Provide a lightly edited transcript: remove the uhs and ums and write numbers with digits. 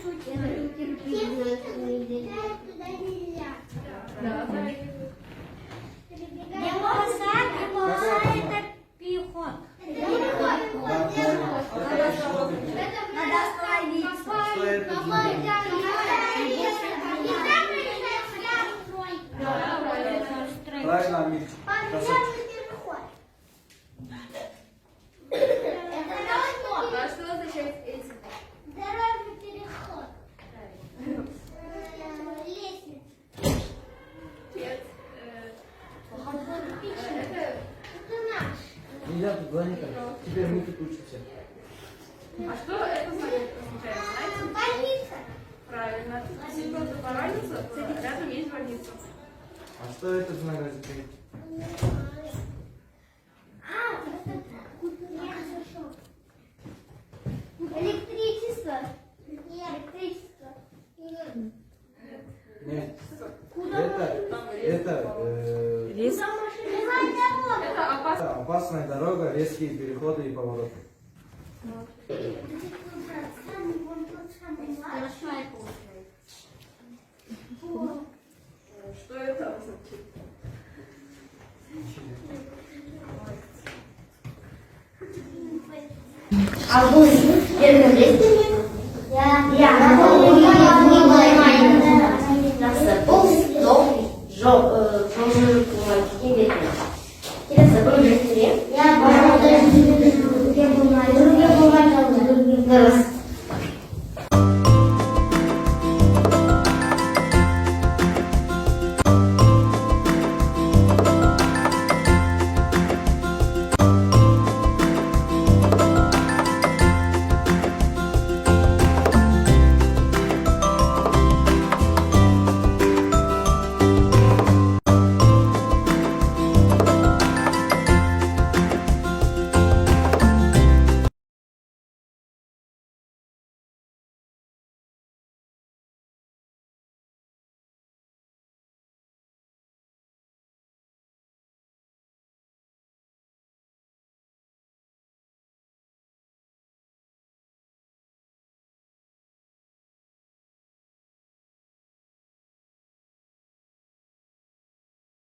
Это переход. Надо остановиться. Что это значит? Правильно, Амир. Красавчик. А что означает эти? Дорожный переход. Лестница. Нет. Это наш. Нельзя тут звонить. Теперь мы тут учимся. А что это означает, знаете? Больница. Правильно. Символ разница, рядом есть больница. А что это значит? Электричество. Электричество. Нет. Это Это опасно. опасная дорога, резкие переходы и повороты. Что это означает? А вы в первом месте